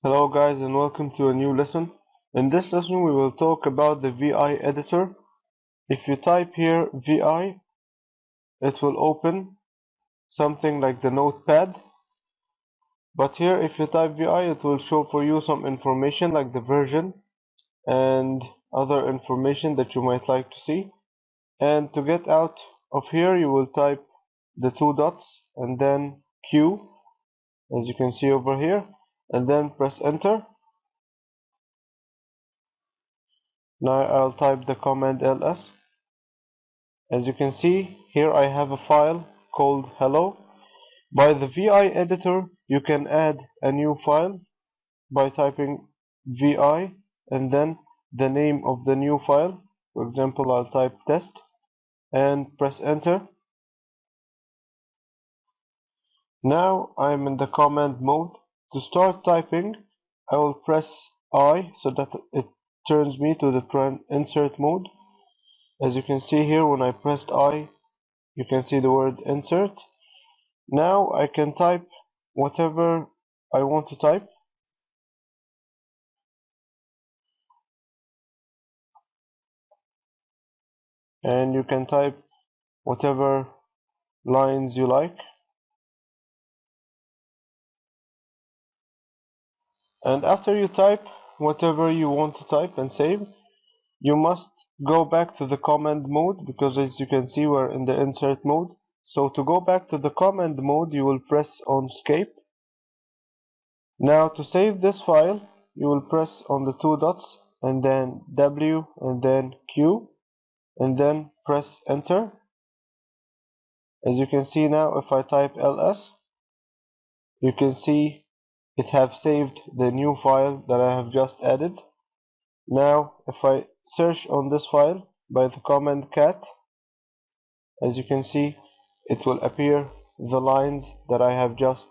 Hello guys and welcome to a new lesson. In this lesson we will talk about the VI editor. If you type here VI, it will open something like the notepad. But here if you type VI, it will show for you some information like the version and other information that you might like to see. And to get out of here you will type the two dots and then Q, as you can see over here, and then press enter. Now I'll type the command ls. As you can see, here I have a file called hello. By the VI editor, you can add a new file by typing VI and then the name of the new file. For example, I'll type test and press enter. Now I'm in the command mode. To start typing, I will press I so that it turns me to the insert mode. As you can see here, when I pressed I, you can see the word insert. Now I can type whatever I want to type. And you can type whatever lines you like. And after you type whatever you want to type and save, you must go back to the command mode, because as you can see we're in the insert mode. So to go back to the command mode, you will press on escape. Now to save this file, you will press on the two dots and then W and then Q and then press enter. As you can see now, if I type ls, you can see it have saved the new file that I have just added. Now if I search on this file by the command cat, as you can see, it will appear the lines that I have just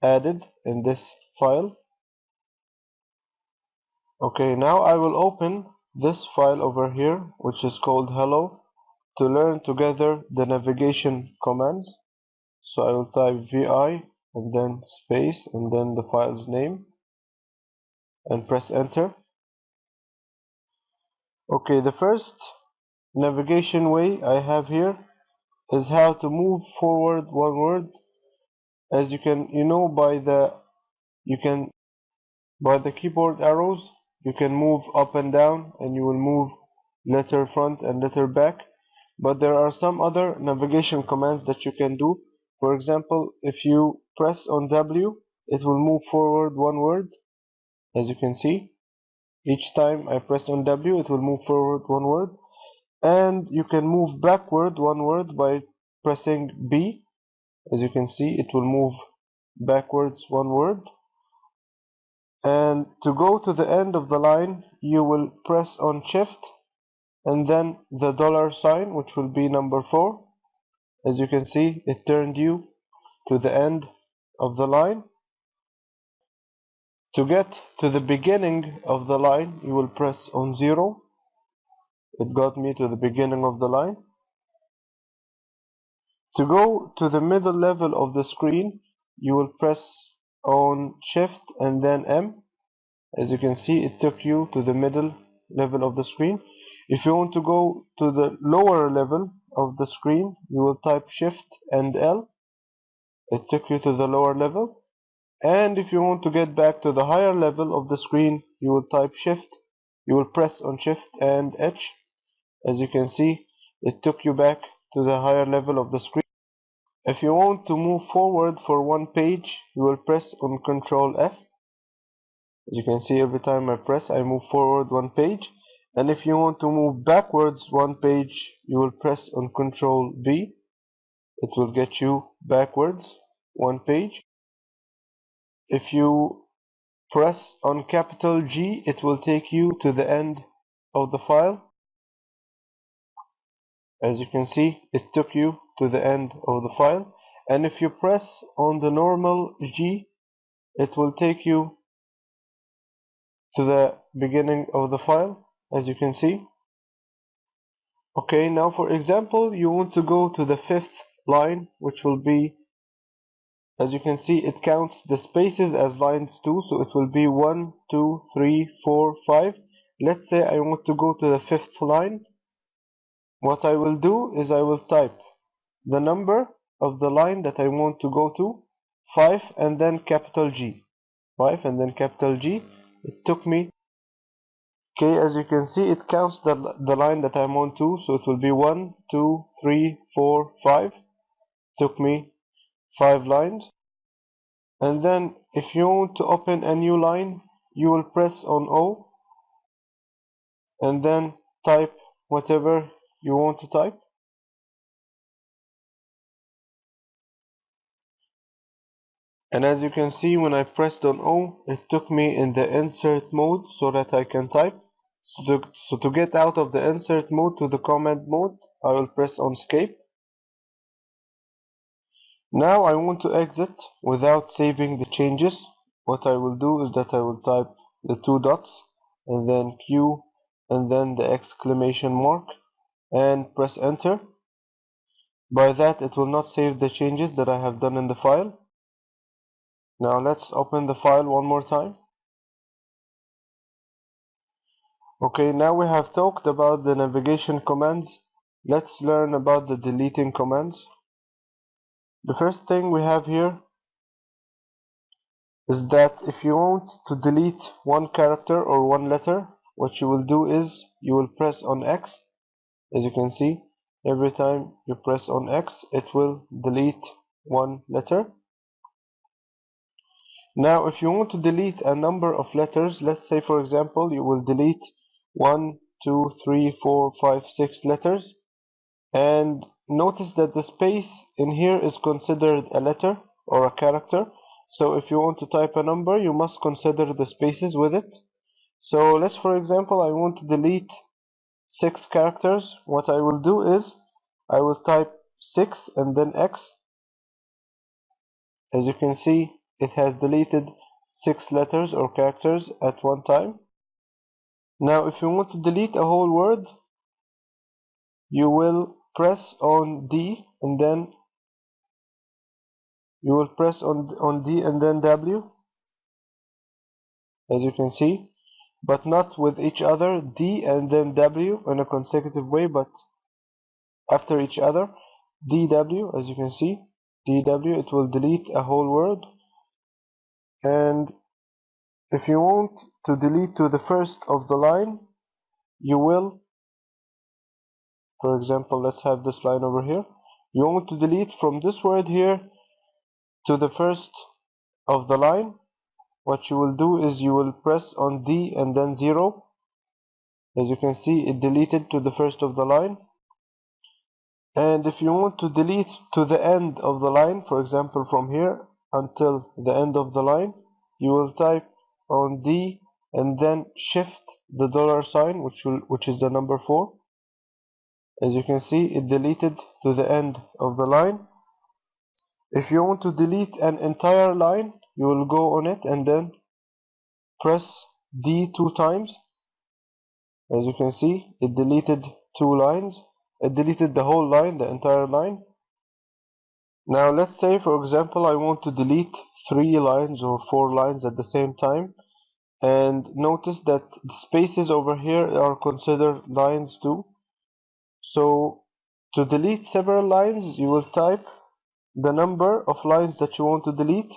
added in this file. Okay, now I will open this file over here, which is called hello, to learn together the navigation commands. So I will type VI and then space and then the file's name and press enter. Okay, the first navigation way I have here is how to move forward one word. As you can, by the keyboard arrows, you can move up and down and you will move letter front and letter back. But there are some other navigation commands that you can do. For example, if you press on W, it will move forward one word. As you can see, each time I press on W, it will move forward one word. And you can move backward one word by pressing B. As you can see, it will move backwards one word. And to go to the end of the line, you will press on Shift and then the $sign, which will be number 4. As you can see, it turned you to the end of the line. To get to the beginning of the line, you will press on 0. It got me to the beginning of the line. To go to the middle level of the screen, you will press on Shift and then M. As you can see, it took you to the middle level of the screen. If you want to go to the lower level of the screen, you will type Shift and L. It took you to the lower level. And if you want to get back to the higher level of the screen, you will type Shift. You will press on Shift and H. As you can see, it took you back to the higher level of the screen. If you want to move forward for one page, you will press on Control F. As you can see, every time I press, I move forward one page. And if you want to move backwards one page, you will press on Control B. It will get you backwards one page. If you press on capital G, it will take you to the end of the file. As you can see, it took you to the end of the file. And if you press on the normal G, it will take you to the beginning of the file, as you can see. Okay, now for example, you want to go to the 5th line, which will be as you can see, it counts the spaces as lines too, so it will be 1, 2, 3, 4, 5. Let's say I want to go to the 5th line. What I will do is I will type the number of the line that I want to go to, 5 and then capital G. 5 and then capital G. It took me, okay, as you can see, it counts the line that I'm on to, so it will be 1, 2, 3, 4, 5. Took me 5 lines. And then if you want to open a new line, you will press on O and then type whatever you want to type. And as you can see, when I pressed on O, it took me in the insert mode so that I can type. So to get out of the insert mode to the command mode, I will press on escape. Now I want to exit without saving the changes. What I will do is that I will type the 2 dots and then Q and then the exclamation mark and press enter. By that it will not save the changes that I have done in the file. Now let's open the file one more time. Okay, now we have talked about the navigation commands. Let's learn about the deleting commands. The first thing we have here is that if you want to delete one character or one letter, what you will do is you will press on X. As you can see, every time you press on X, it will delete one letter. Now, if you want to delete a number of letters, let's say for example, you will delete 1, 2, 3, 4, 5, 6 letters. And notice that the space in here is considered a letter or a character. So if you want to type a number, you must consider the spaces with it. So let's, for example, I want to delete 6 characters. What I will do is I will type 6 and then X. As you can see, it has deleted 6 letters or characters at one time. Now if you want to delete a whole word, you will press on D and then you will press on D and then W, as you can see, but not with each other, D and then W in a consecutive way, but after each other, DW, as you can see, DW, it will delete a whole word. And if you want to delete to the first of the line, you will, for example, let's have this line over here. You want to delete from this word here to the first of the line. What you will do is you will press on D and then 0. As you can see, it deleted to the first of the line. And if you want to delete to the end of the line, for example from here until the end of the line, you will type on D and then shift the $sign, which is the number 4. As you can see, it deleted to the end of the line. If you want to delete an entire line, you will go on it and then press D 2 times. As you can see, it deleted 2 lines. It deleted the whole line, the entire line. Now let's say, for example, I want to delete 3 lines or 4 lines at the same time. And notice that the spaces over here are considered lines too. So to delete several lines, you will type the number of lines that you want to delete,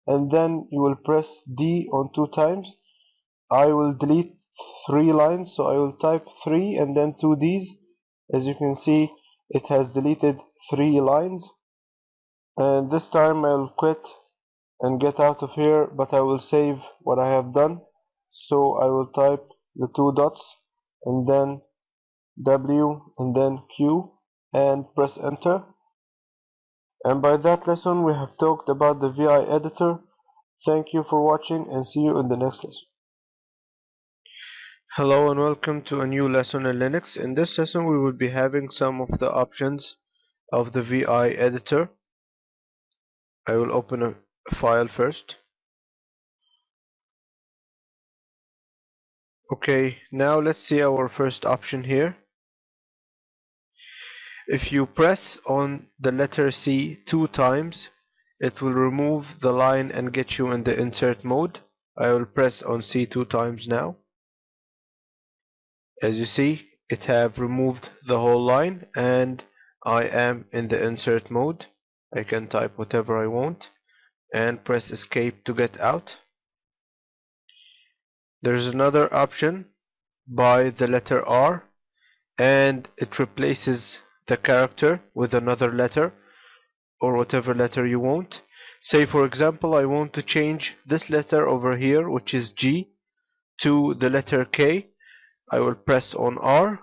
and then you will press D on 2 times. I will delete 3 lines, so I will type 3 and then 2 Ds. As you can see, it has deleted 3 lines. And this time I'll quit and get out of here, but I will save what I have done. So I will type the 2 dots and then W and then Q and press enter. And by that lesson we have talked about the VI editor. Thank you for watching and see you in the next lesson. Hello and welcome to a new lesson in Linux. In this lesson we will be having some of the options of the VI editor. I will open a file first. Okay, now let's see our first option here. If you press on the letter C 2 times, it will remove the line and get you in the insert mode. I will press on C 2 times now. As you see, it have removed the whole line and I am in the insert mode. I can type whatever I want and press escape to get out. There's another option by the letter R, and it replaces the character with another letter or whatever letter you want. Say for example I want to change this letter over here, which is G, to the letter K. I will press on R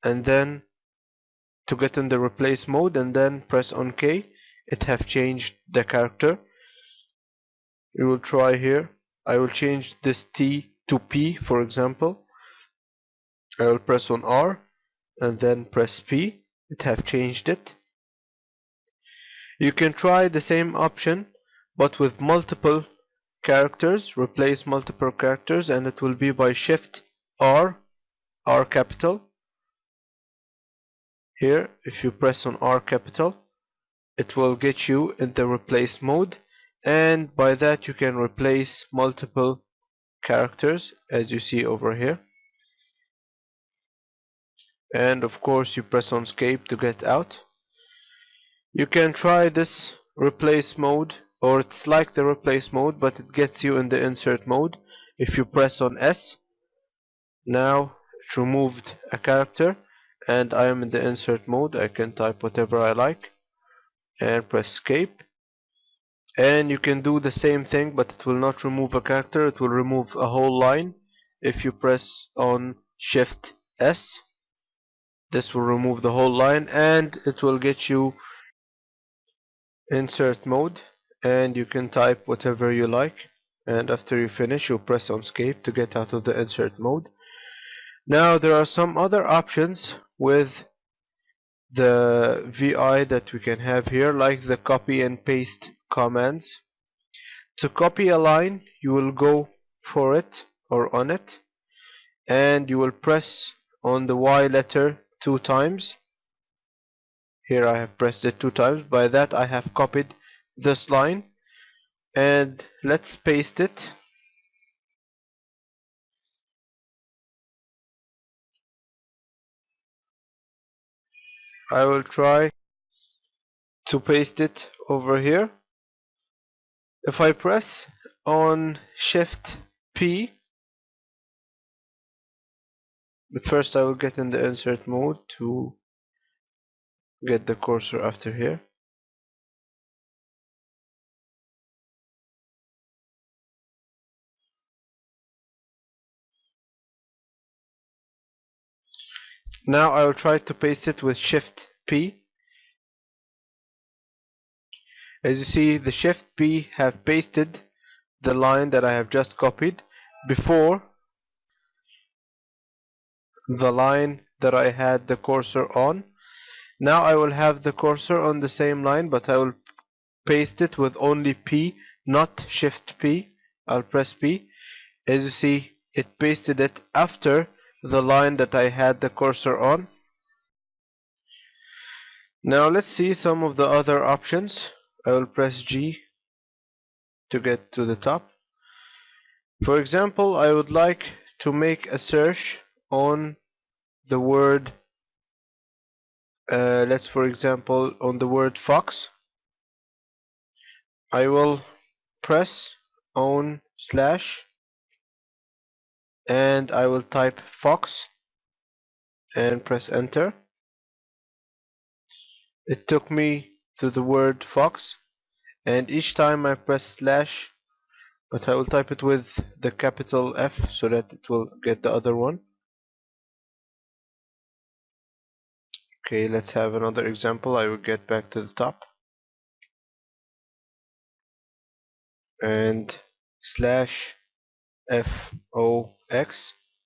and then to get in the replace mode and then press on K. It have changed the character. We will try here. I will change this T to P, for example. I will press on R and then press P. It have changed it. You can try the same option but with multiple characters. Replace multiple characters and it will be by Shift R, R capital. Here, if you press on R capital, it will get you in the replace mode, and by that you can replace multiple characters as you see over here. And of course you press on escape to get out. You can try this replace mode, or it's like the replace mode but it gets you in the insert mode. If you press on S, now it removed a character and I am in the insert mode. I can type whatever I like and press escape. And you can do the same thing, but it will not remove a character, it will remove a whole line. If you press on Shift S, this will remove the whole line and it will get you insert mode, and you can type whatever you like, and after you finish you press on escape to get out of the insert mode. Now there are some other options with the VI that we can have here, like the copy and paste commands. To copy a line, you will go for it or on it, and you will press on the Y letter 2 times. Here I have pressed it 2 times. By that I have copied this line, and let's paste it. I will try to paste it over here. If I press on Shift P, but first I will get in the insert mode to get the cursor after here. Now I will try to paste it with Shift P. As you see, the Shift P have pasted the line that I have just copied before the line that I had the cursor on. Now I will have the cursor on the same line, but I will paste it with only P, not Shift P. I'll press P. As you see, it pasted it after the line that I had the cursor on. Now let's see some of the other options. I will press G to get to the top. For example, I would like to make a search on the word, let's for example on the word fox. I will press on slash and I will type fox and press enter. It took me to the word fox, and each time I press slash, but I will type it with the capital F so that it will get the other one. Okay, let's have another example. I will get back to the top and slash FOX,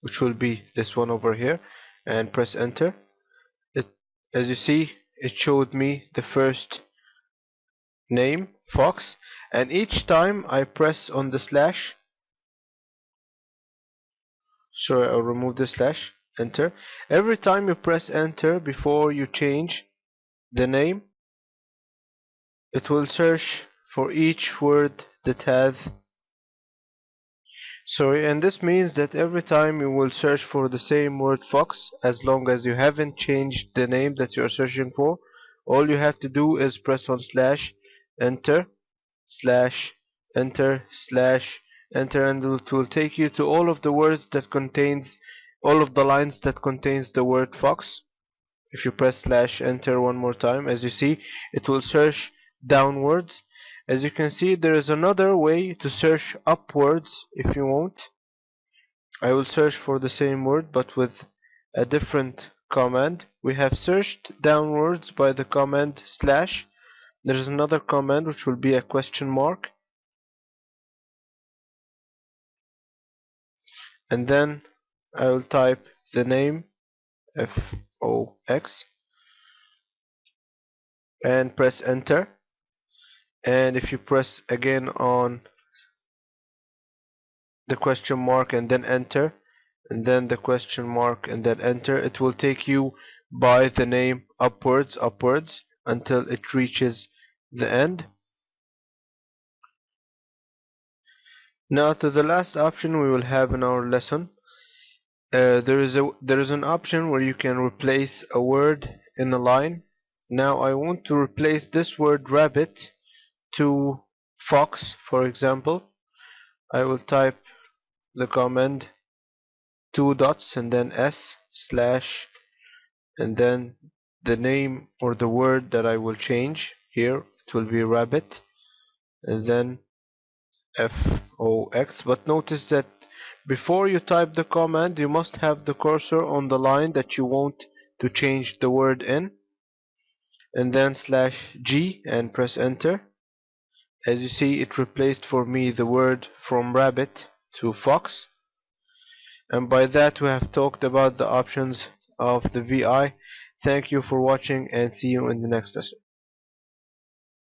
which will be this one over here, and press enter. As you see, it showed me the first name, Fox, and each time I press on the slash, sorry, I'll remove the slash, enter. Every time you press enter before you change the name, it will search for each word that has sorry, and this means that every time you will search for the same word fox, as long as you haven't changed the name that you are searching for, all you have to do is press on slash enter slash enter slash enter, and it will take you to all of the words that contains all of the lines that contains the word fox. If you press slash enter one more time, as you see, it will search downwards. As you can see, there is another way to search upwards if you want. I will search for the same word but with a different command. We have searched downwards by the command slash. There is another command which will be a question mark, and then I will type the name FOX and press enter. And if you press again on the question mark and then enter, and then the question mark and then enter, it will take you by the name upwards until it reaches the end. Now to the last option we will have in our lesson. There is an option where you can replace a word in a line. Now I want to replace this word rabbit to fox, for example. I will type the command two dots and then s slash and then the name or the word that I will change. Here it will be rabbit and then FOX. But notice that before you type the command you must have the cursor on the line that you want to change the word in, and then slash G and press enter. As you see, it replaced for me the word from rabbit to fox. And by that we have talked about the options of the VI. Thank you for watching and see you in the next lesson.